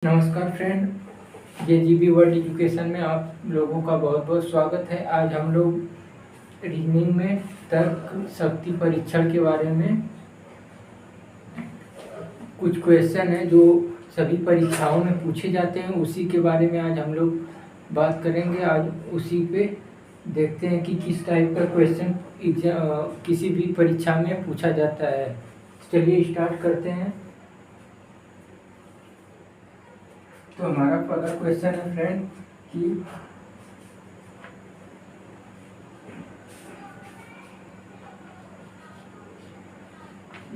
नमस्कार फ्रेंड, ये GB world education में आप लोगों का बहुत बहुत स्वागत है। आज हम लोग रीजनिंग में तर्क शक्ति परीक्षण के बारे में कुछ क्वेश्चन है जो सभी परीक्षाओं में पूछे जाते हैं, उसी के बारे में आज हम लोग बात करेंगे। आज उसी पे देखते हैं कि किस टाइप का क्वेश्चन किसी भी परीक्षा में पूछा जाता है। चलिए स्टार्ट करते हैं। तो हमारा पहला क्वेश्चन है फ्रेंड कि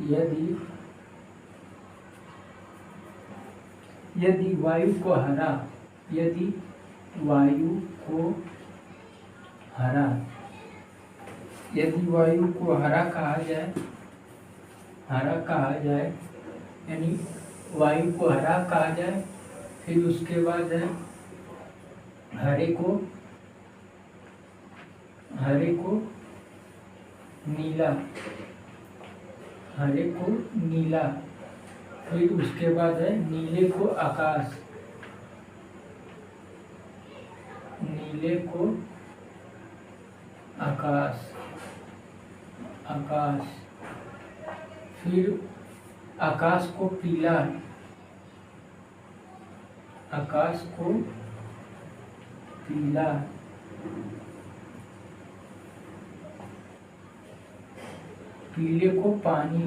यदि वायु को हरा कहा जाए यानी वायु को हरा कहा जाए, फिर उसके बाद है हरे को नीला, फिर उसके बाद है नीले को आकाश, फिर आकाश को पीला, पीले को पानी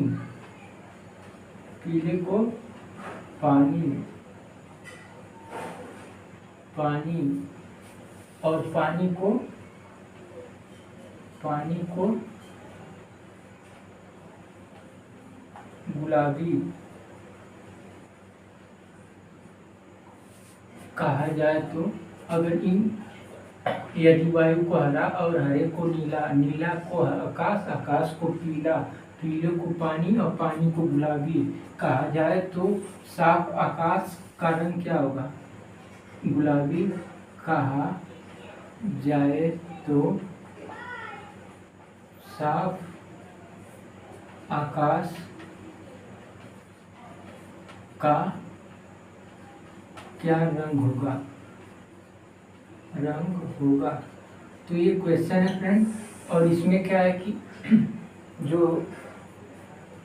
और पानी को गुलाबी कहा जाए। तो अगर यदि वायु को हरा और हरे को नीला को आकाश को पीले को पानी और पानी को गुलाबी कहा जाए, तो साफ आकाश का रंग क्या होगा? गुलाबी कहा जाए तो साफ आकाश का क्या रंग होगा? तो ये क्वेश्चन है फ्रेंड, और इसमें क्या है कि जो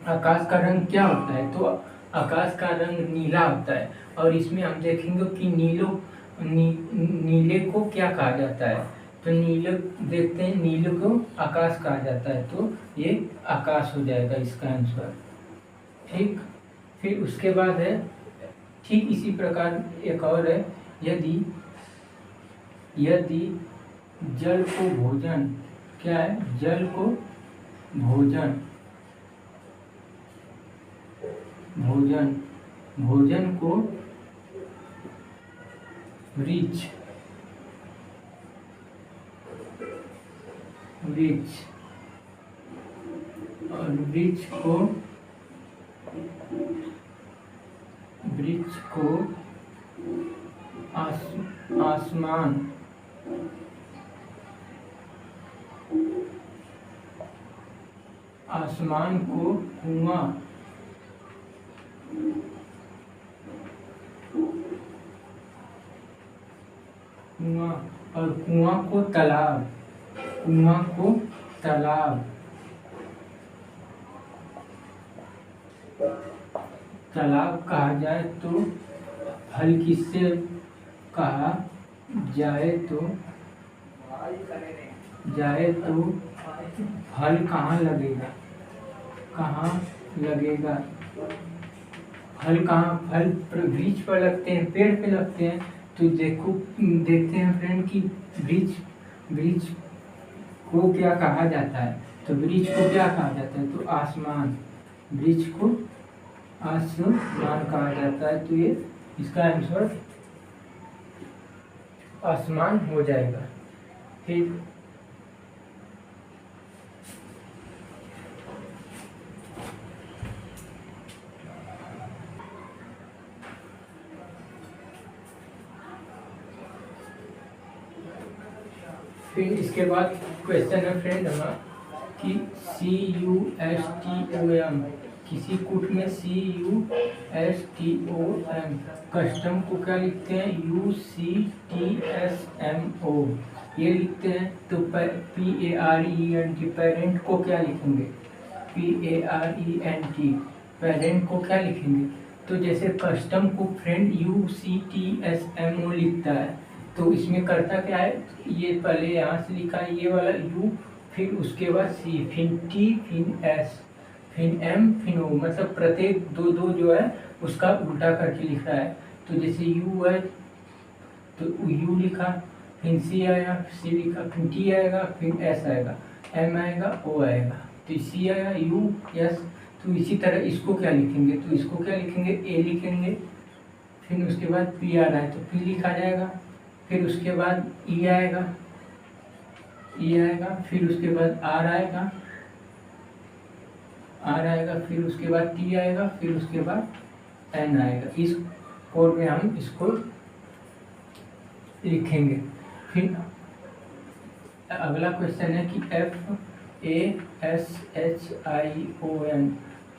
आकाश का रंग क्या होता है, तो आकाश का रंग नीला होता है। और इसमें हम देखेंगे कि नीले को क्या कहा जाता है, तो देखते हैं नीले को आकाश कहा जाता है, तो ये आकाश हो जाएगा इसका आंसर। ठीक, फिर उसके बाद है ठीक इसी प्रकार एक और है, यदि जल को भोजन, क्या है? जल को भोजन को वृक्ष और वृक्ष को आसमान को कुआं और कुआं को तालाब कहा जाए, तो फल किससे कहा जाए? तो फल कहाँ लगेगा? फल वृक्ष पर लगते हैं, पेड़ पे लगते हैं। तो देखते हैं फ्रेंड कि वृक्ष को क्या कहा जाता है, तो वृक्ष को क्या कहा जाता है? तो आसमान, वृक्ष को आसमान कहा जाता है, तो ये इसका आंसर आसमान हो जाएगा। फिर इसके बाद क्वेश्चन है फ्रेंड हमारा कि CUSTOM किसी कूट में CUSTOM, कस्टम को क्या लिखते हैं UCTSMO, ये लिखते हैं। तो PARENT, पेरेंट को क्या लिखेंगे PARENT, पेरेंट को क्या लिखेंगे। तो जैसे कस्टम कुक फ्रेंड UCTSMO लिखता है, तो इसमें करता क्या है, ये पहले यहाँ से लिखा है ये वाला U, फिर उसके बाद C, फिर T, फिर S, फिर M, फिर O, मतलब प्रत्येक दो दो जो है उसका उल्टा करके लिख रहा है। तो जैसे U है तो U लिखा, फिर C आया, C लिखा, फिर T आएगा, फिर S आएगा, M आएगा, O आएगा, तो C आया U S। तो इसी तरह इसको क्या लिखेंगे, तो इसको क्या लिखेंगे A लिखेंगे, फिर उसके बाद P आ रहा है तो P लिखा जाएगा, फिर उसके बाद E आएगा, फिर उसके बाद R आएगा, फिर उसके बाद T आएगा, फिर उसके बाद N आएगा। इस कोड में हम इसको लिखेंगे। फिर अगला क्वेश्चन है कि FASHION,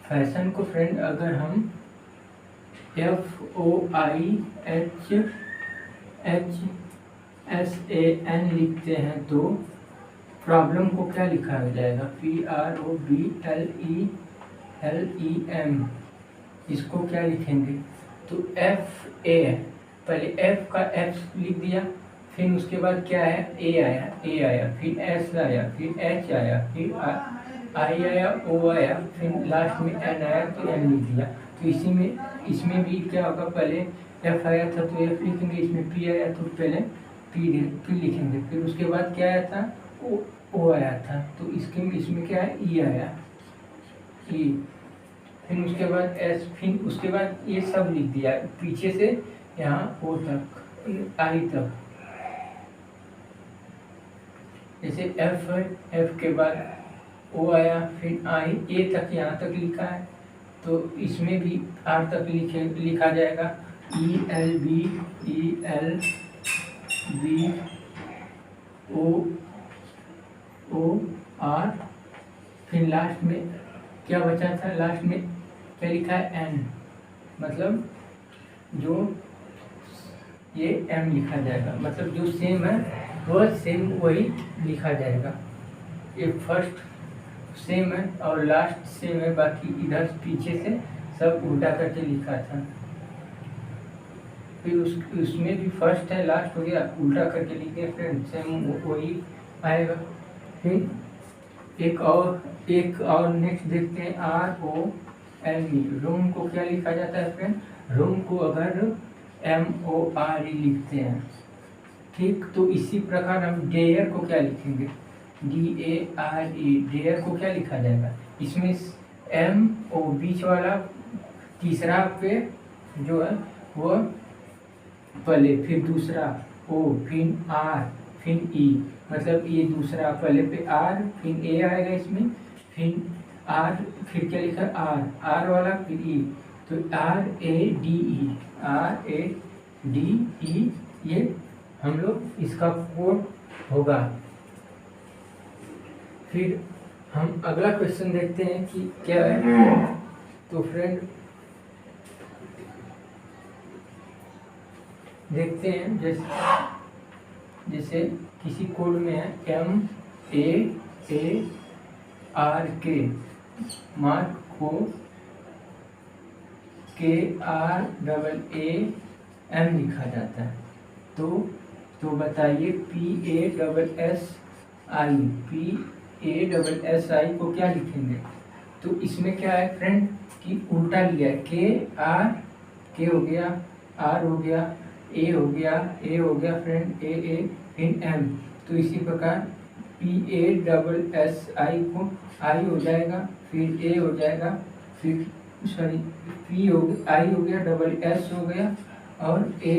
फैशन को फ्रेंड अगर हम FOIHSAN लिखते हैं तो प्रॉब्लम को क्या लिखा जाएगा PROBLEM, इसको क्या लिखेंगे। तो FA, पहले F का F लिख दिया, फिर उसके बाद क्या है A आया, फिर S आया, फिर H आया, फिर I आया, O आया, फिर लास्ट में N आया तो N लिख दिया। तो इसमें भी क्या होगा, पहले F आया था तो F लिखेंगे, इसमें P आया तो पहले P लिखेंगे, फिर उसके बाद क्या आया था O आया था, तो इसमें क्या है E आया, E, फिर उसके बाद S, फिर उसके बाद ये सब लिख दिया पीछे से यहाँ O तक, I तक। जैसे F है, F के बाद O आया, फिर I, A तक यहाँ तक लिखा है, तो इसमें भी R तक लिखा जाएगा ELB O R, फिर लास्ट में क्या बचा था, लास्ट में क्या लिखा है N, मतलब जो ये M लिखा जाएगा, मतलब जो सेम है वह सेम वही लिखा जाएगा। ये फर्स्ट सेम है और लास्ट सेम है, बाकी इधर पीछे से सब उल्टा करके लिखा था। फिर उसमें भी फर्स्ट है, लास्ट हो गया, उल्टा करके लिखे फ्रेंड, सेम वही आएगा। फिर एक और नेक्स्ट देखते हैं ROME, रोम को क्या लिखा जाता है फ्रेंड, रोम को अगर MORE लिखते हैं, ठीक। तो इसी प्रकार हम डेयर को क्या लिखेंगे DARE, डेयर को क्या लिखा जाएगा, इसमें MO बीच वाला तीसरा पे जो है वो पहले, फिर दूसरा O, फिर R, फिर E, मतलब ये दूसरा पहले पे R, फिर A आएगा इसमें, फिर R, फिर क्या लिखा R वाला, फिर E, तो RADE, ये हम लोग इसका कोड होगा। फिर हम अगला क्वेश्चन देखते हैं कि क्या है। तो फ्रेंड देखते हैं, जैसे किसी कोड में है MAARK, मार्क को KRAAM लिखा जाता है। तो बताइए PASSI को क्या लिखेंगे। तो इसमें क्या है फ्रेंड कि उल्टा लिया है, K हो गया, R हो गया, A हो गया फ्रेंड, AA, फिर M। तो इसी प्रकार PASSI को I हो जाएगा, फिर A हो जाएगा, फिर I हो गया, SS हो गया, और A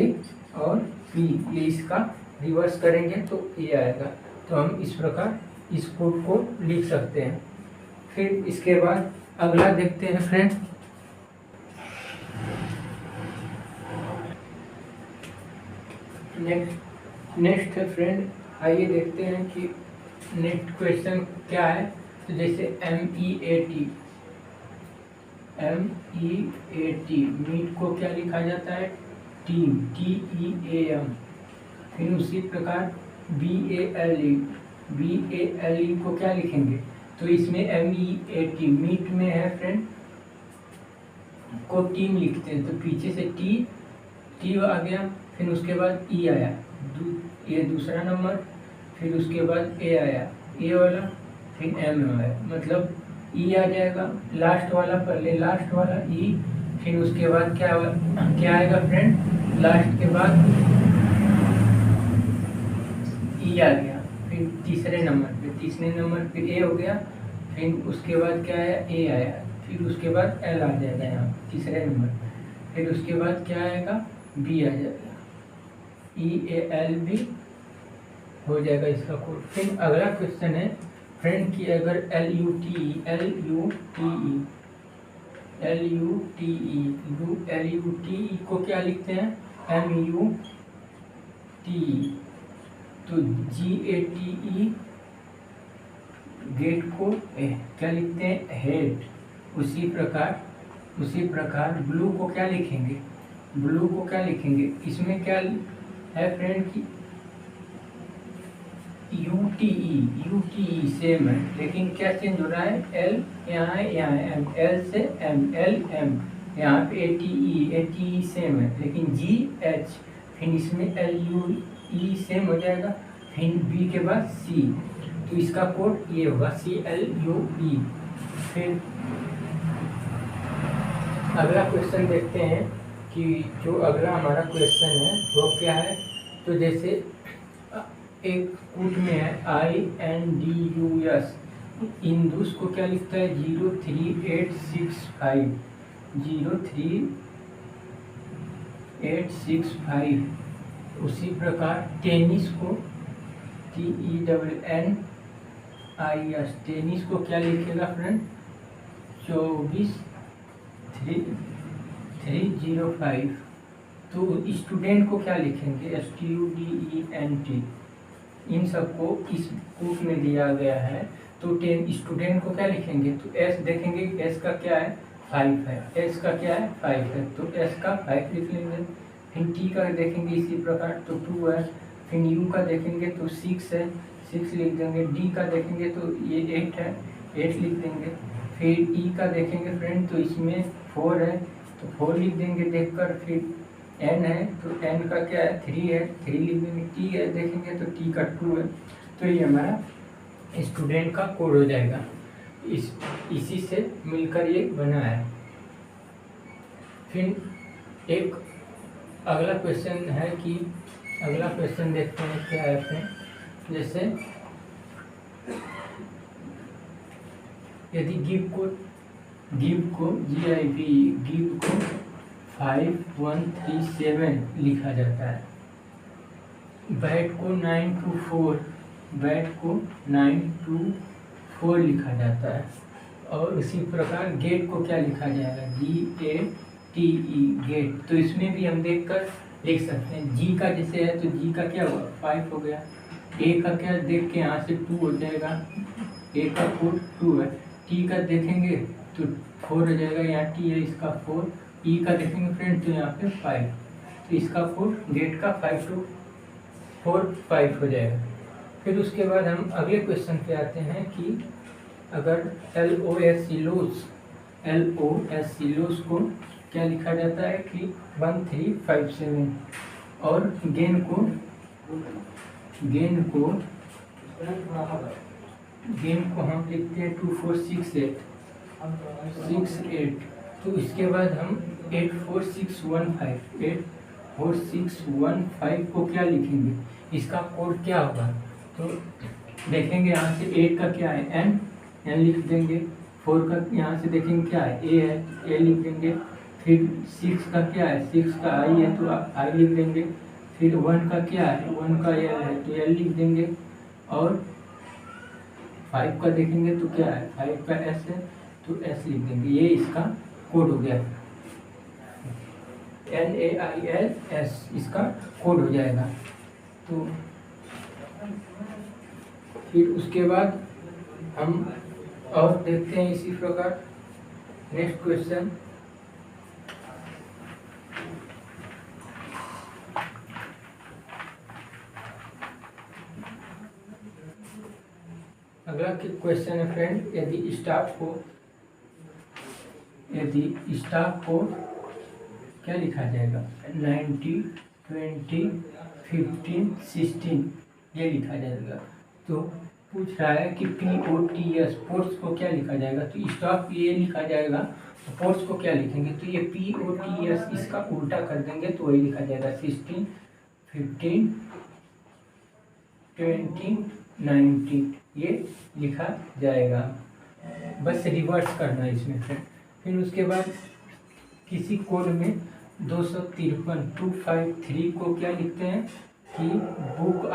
और P, ये इसका रिवर्स करेंगे तो A आएगा। तो हम इस प्रकार इस कोड को लिख सकते हैं। फिर इसके बाद अगला देखते हैं फ्रेंड। नेक्स्ट है फ्रेंड, आइए देखते हैं कि नेक्स्ट क्वेश्चन क्या है। तो जैसे MEAT, MEAT, मीट को क्या लिखा जाता है? Team, TEAM। फिर उसी प्रकार BALE, BALE को क्या लिखेंगे? तो इसमें MEAT, मीट में है फ्रेंड, को टीम लिखते हैं, तो पीछे से टी आ गया, फिर उसके बाद ई आया, ये दूसरा नंबर, फिर उसके बाद ए आया, ए वाला, फिर एम आया, मतलब ई आ जाएगा लास्ट वाला, पहले लास्ट वाला ई, फिर उसके बाद क्या आएगा फ्रेंड? लास्ट के बाद ई आ गया, फिर तीसरे नंबर पे ए हो गया, फिर उसके बाद क्या आया? ए आया, फिर उसके बाद एल आ जाएगा यहाँ तीसरे नंबर, फिर उसके बाद क्या आएगा? बी आ जाएगा, EAL भी हो जाएगा इसका कोड। फिर अगला क्वेश्चन है फ्रेंड कि अगर LUTE को क्या लिखते हैं? MUTE, तो GATE गेट को क्या लिखते हैं? हेड। उसी प्रकार ब्लू को क्या लिखेंगे? इसमें क्या है फ्रेंड कि UTE सेम है, लेकिन क्या चेंज हो रहा है? L यहाँ है, यहाँ है M, L से M, LM, यहाँ पे ATE सेम है, लेकिन GH, फिर इसमें LUE सेम हो जाएगा, फिर B के बाद C, तो इसका कोड ये होगा CLUE। फिर अगला क्वेश्चन देखते हैं कि जो अगला हमारा क्वेश्चन है वो क्या है। तो जैसे एक कूट में है INDUS, इंदुस को क्या लिखता है? 03865। उसी प्रकार टेनिस को TENNIS, टेनिस को क्या लिखेगा फ्रेंड? 24305। तो स्टूडेंट को क्या लिखेंगे? STUDENT। इन सबको इस बुक में दिया गया है, तो स्टूडेंट को क्या लिखेंगे? तो S देखेंगे, S का क्या है? 5 है, S का क्या है? 5 है, तो S का 5 लिख लेंगे। फिर T का देखेंगे इसी प्रकार, तो 2 है, फिर U का देखेंगे तो 6 है, 6 लिख देंगे। D का देखेंगे तो ये 8 है, 8 लिख देंगे। फिर E का देखेंगे फ्रेंड, तो इसमें 4 है, तो 4 लिख देंगे देखकर। फिर N है, तो N का क्या है? 3 है, 3 लिख देंगे। T है देखेंगे तो T का 2 है, तो ये हमारा स्टूडेंट का कोड हो जाएगा। इसी से मिलकर ये बना है। फिर एक अगला क्वेश्चन है कि अगला क्वेश्चन देखते हैं क्या है फ्रेंड। जैसे यदि गिव को GIV को 5137 लिखा जाता है, बैट को 9 to 4 लिखा जाता है, और उसी प्रकार गेट को क्या लिखा जाएगा? GATE, gate. तो इसमें भी हम देखकर लिख सकते हैं। G का जैसे है तो G का क्या हुआ? 5 हो गया। A का क्या देख के यहाँ से 2 हो जाएगा, A का कोड 2 है। T का देखेंगे तो 4 हो जाएगा, यहाँ T है इसका 4। E का देखेंगे फ्रेंड तो यहाँ पे 5, तो इसका कोड गेट का 5 to 4 5 हो जाएगा। फिर उसके बाद हम अगले क्वेश्चन पे आते हैं कि अगर LOS सिलोस को क्या लिखा जाता है कि 1357, और गेन को हम लिखते हैं 2468। तो इसके बाद हम 84615 को क्या लिखेंगे? इसका कोड क्या होगा? तो देखेंगे यहाँ से 8 का क्या है? N लिख देंगे। 4 का यहाँ से देखेंगे क्या है? A है, A लिख देंगे। फिर 6 का क्या है? 6 का I है, तो I लिख देंगे। फिर 1 का क्या है? 1 का L है, तो L लिख देंगे। और 5 का देखेंगे तो क्या है? 5 का S है, तो S लिख देंगे। ये इसका कोड हो गया, NAILS इसका कोड हो जाएगा। तो फिर उसके बाद हम और देखते हैं इसी प्रकार। नेक्स्ट क्वेश्चन, अगला क्वेश्चन है फ्रेंड, यदि स्टाफ को क्या लिखा जाएगा, 90, 20, 15, 16 ये लिखा जाएगा। तो पूछ रहा है कि POTS पोर्ट्स को क्या लिखा जाएगा, तो स्टाफ ये लिखा जाएगा, तो पोर्ट्स को क्या लिखेंगे, तो ये POTS इसका उल्टा कर देंगे तो वही लिखा जाएगा 16, 15, 20, 90 ये लिखा जाएगा। बस रिवर्स करना है इसमें फिर उसके बाद किसी कोड में 253 को क्या लिखते हैं कि बुक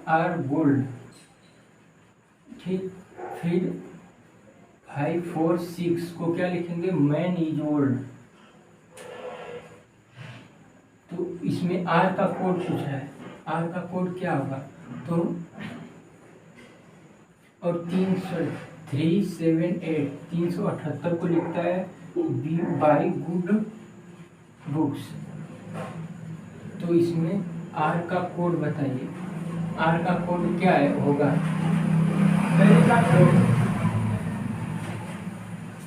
आर गोल्ड। ठीक, फिर 546 को क्या लिखेंगे, मैन इज ओल्ड। तो इसमें आर का कोड पूछा है, आर का कोड क्या होगा, तो और 378 को लिखता है बाई गुड बुक्स। तो इसमें आर का कोड बताइए, आर का कोड क्या है होगा, पहले का कोड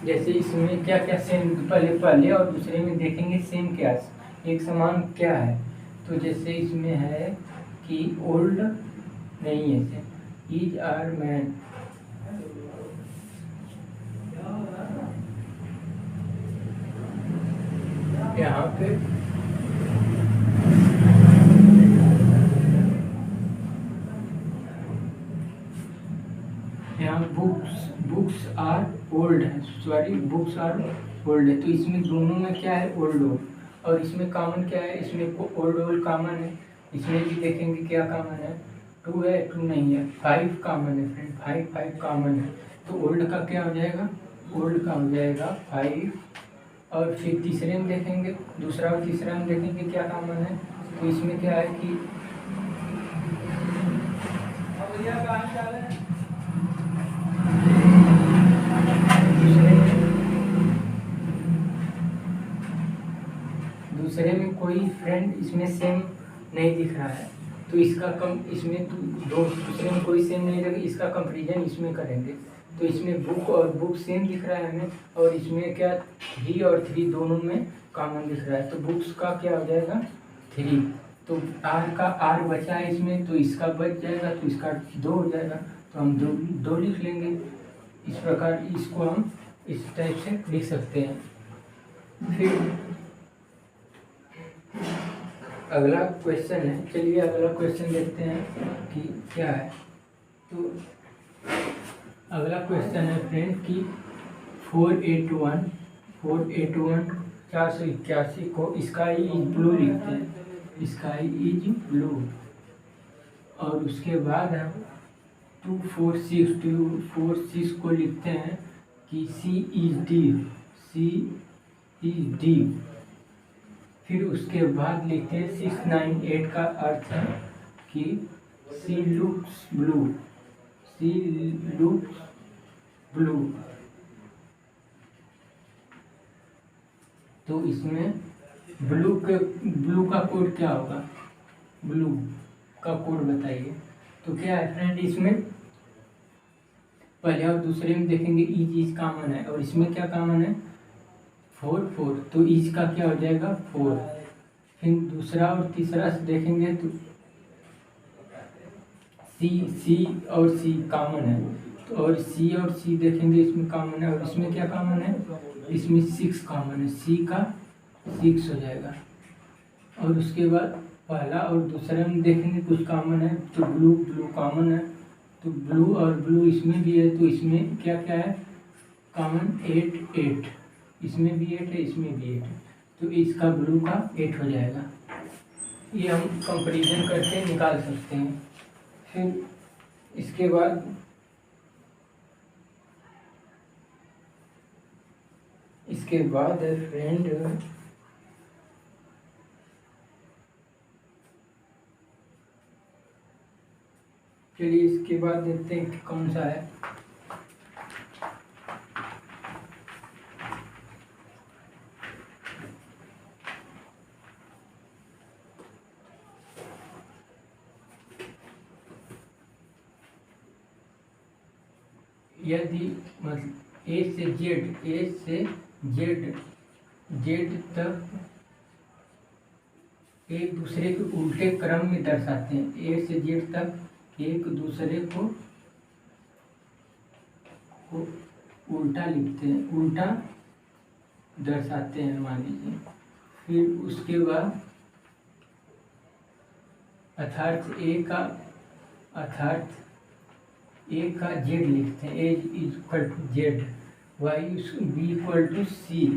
जैसे इसमें क्या क्या सेम, पहले और दूसरे में देखेंगे सेम क्या एक समान क्या है। तो जैसे इसमें है कि ओल्ड नहीं है, इज आर मैन, यहाँ पे बुक्स आर ओल्ड है, सॉरी बुक्स आर ओल्ड है। तो इसमें दोनों में क्या है, ओल्ड और इसमें कॉमन क्या है, इसमें ओल्ड कॉमन है, इसमें भी देखेंगे क्या कॉमन है, 2 है, 2 नहीं है, 5 कॉमन है फ्रेंड, 5 कॉमन है। तो ओल्ड का क्या हो जाएगा, ओल्ड का हो जाएगा 5। और फिर तीसरे में देखेंगे, दूसरा और तीसरा में देखेंगे क्या कॉमन है, तो इसमें क्या है कि दूसरे में कोई फ्रेंड इसमें सेम नहीं दिख रहा है, तो इसका इसमें दूसरे में कोई सेम नहीं रहेगा, इसका कंपेरिजन इसमें करेंगे। तो इसमें बुक और बुक सेम दिख रहा है हमें, और इसमें क्या 3 और 3 दोनों में कॉमन दिख रहा है, तो बुक्स का क्या हो जाएगा 3। तो आर बचा है इसमें, तो इसका बच जाएगा, तो इसका 2 हो जाएगा, तो हम दो लिख लेंगे। इस प्रकार इसको हम इस टाइप से लिख सकते हैं। फिर अगला क्वेश्चन है, चलिए अगला क्वेश्चन देखते हैं कि क्या है। तो अगला क्वेश्चन है फ्रेंड कि 481 481 को स्काई इज ब्लू लिखते हैं, स्काई इज ब्लू। और उसके बाद हम 246 को लिखते हैं कि सी इज डी। फिर उसके बाद लिखते हैं 698 का अर्थ है कि सी लुक्स ब्लू। तो इसमें ब्लू का कोड क्या होगा, ब्लू का कोड बताइए। तो क्या है फ्रेंड, इसमें पहले और दूसरे में देखेंगे इज कॉमन है, और इसमें क्या कॉमन है 4, तो इज का क्या हो जाएगा 4। फिर दूसरा और तीसरा से देखेंगे तो सी और सी कॉमन है, तो और सी देखेंगे इसमें कॉमन है, और इसमें क्या कॉमन है, इसमें 6 कॉमन है, सी का 6 हो जाएगा। और उसके बाद पहला और दूसरा में देखेंगे कुछ कॉमन है, तो ब्लू कॉमन है, तो ब्लू और ब्लू इसमें भी है, तो इसमें क्या क्या है कॉमन 8, इसमें भी 8 है, इसमें भी 8 है, तो इसका ब्लू का 8 हो जाएगा। ये हम कंपैरिजन करके निकाल सकते हैं। फिर इसके बाद है फ्रेंड चलिए इसके बाद देखते हैं कि कौन सा है। यदि मतलब ए से जेड तक एक दूसरे के उल्टे क्रम में दर्शाते हैं। ए से जेड तक एक दूसरे को उल्टा लिखते हैं, उल्टा दर्शाते हैं मान लीजिए। फिर उसके बाद अर्थात ए का जेड लिखते हैं, A equal to Z, Y B equal to C,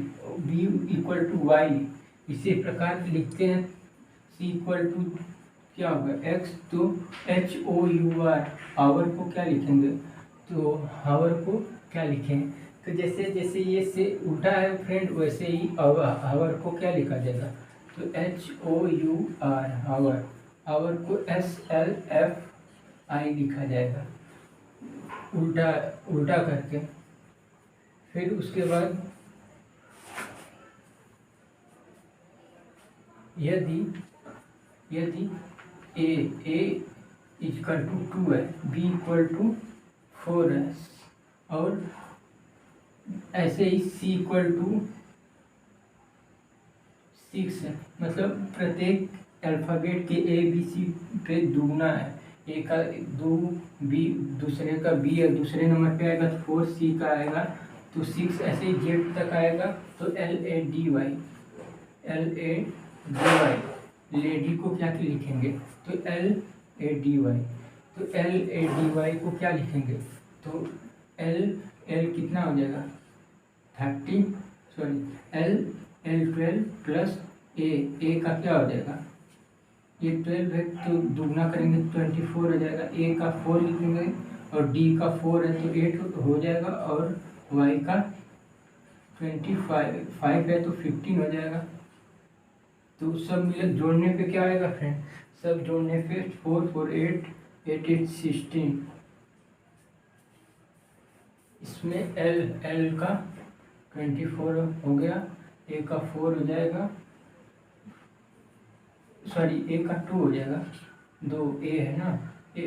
B equal to Y, इसी प्रकार लिखते हैं। सी इक्वल टू क्या होगा एक्स, तो H O U R, our को क्या लिखेंगे, तो हावर को क्या लिखेंगे, तो जैसे जैसे ये से उल्टा है फ्रेंड, वैसे ही हावर को क्या लिखा जाएगा, तो एच ओ यू आर हावर, हावर को एस एल एफ आई लिखा जाएगा उल्टा उल्टा करके। फिर उसके बाद यदि ए इक्वल टू 2 है, बी इक्वल टू 4 है, और ऐसे ही सी इक्वल टू 6 है, मतलब प्रत्येक अल्फ़ाबेट के ए बी सी पे दुगना है। ए का 2, बी दूसरे का बी है, दूसरे नंबर पे आएगा, 4 सी का आएगा, तो 6 ऐसे ही जेड तक आएगा, तो L A D Y lady को क्या लिखेंगे, तो एल ए डी वाई, तो एल ए डी वाई को क्या लिखेंगे, तो एल कितना हो जाएगा 30, एल 12 प्लस ए का क्या हो जाएगा, ये 12 है तो दुगना करेंगे 24 हो जाएगा, ए का 4 लिखेंगे और डी का 4 है तो 8 हो जाएगा, और वाई का 25 है तो 15 हो जाएगा। तो सब मिले जोड़ने पे क्या आएगा फ्रेंड, सब जोड़ने पे 4 4 8 8 8 16, इसमें एल का 24 हो गया, ए का 4 हो जाएगा, सॉरी ए का 2 हो जाएगा, 2 ए है ना ए।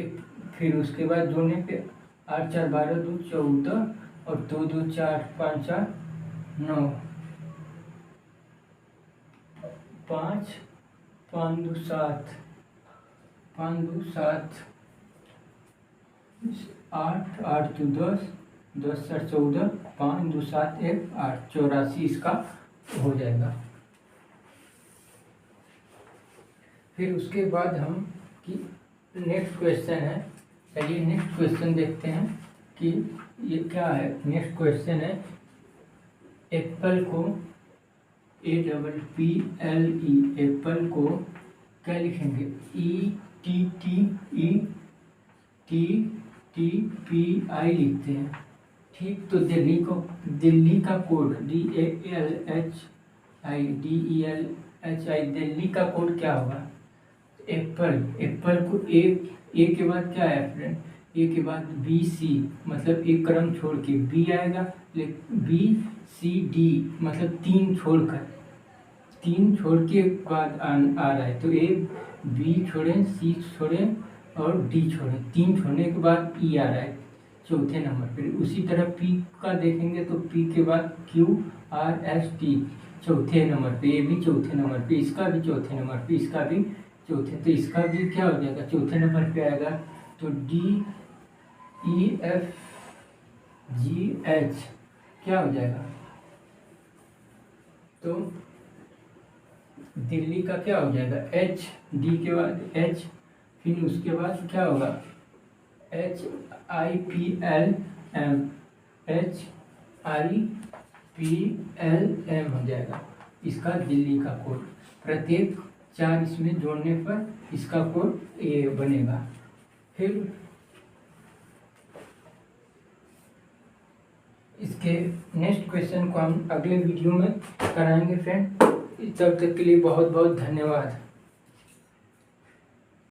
फिर उसके बाद जोड़ने पे 8 4 12 2 14 और 2 2 4 5 4 9, 5 5 2 7 5 2 7 8 8 2 10 10 4 14 5 2 7 1 8 84 इसका हो जाएगा। फिर उसके बाद हम कि नेक्स्ट क्वेश्चन है, चलिए नेक्स्ट क्वेश्चन देखते हैं कि ये क्या है। नेक्स्ट क्वेश्चन है एप्पल को APPLE एप्पल को क्या लिखेंगे, ETTETTPI लिखते हैं, ठीक। तो दिल्ली का कोड DALHI दिल्ली का कोड क्या होगा, एप्पल को ए के बाद क्या है फ्रेंड, ए के बाद BC मतलब एक क्रम छोड़ के बी आएगा, BCD मतलब 3 छोड़ के बाद आ रहा है, तो ए बी छोड़ें, सी छोड़ें और डी छोड़ें, 3 छोड़ने के बाद ई आ रहा है चौथे नंबर पर। उसी तरह पी का देखेंगे तो पी के बाद QRST चौथे नंबर पे, ये भी चौथे नंबर पे, इसका भी चौथे नंबर पे, इसका भी चौथे, तो इसका भी क्या हो जाएगा चौथे नंबर पे आएगा। तो DEFGH क्या हो जाएगा, तो दिल्ली का क्या हो जाएगा H, डी के बाद H, फिर उसके बाद क्या होगा HIPLM हो जाएगा इसका दिल्ली का कोड। प्रत्येक 4 इसमें जोड़ने पर इसका कोड ये बनेगा। फिर इसके नेक्स्ट क्वेश्चन को हम अगले वीडियो में कराएंगे फ्रेंड। तब तक के लिए बहुत बहुत धन्यवाद।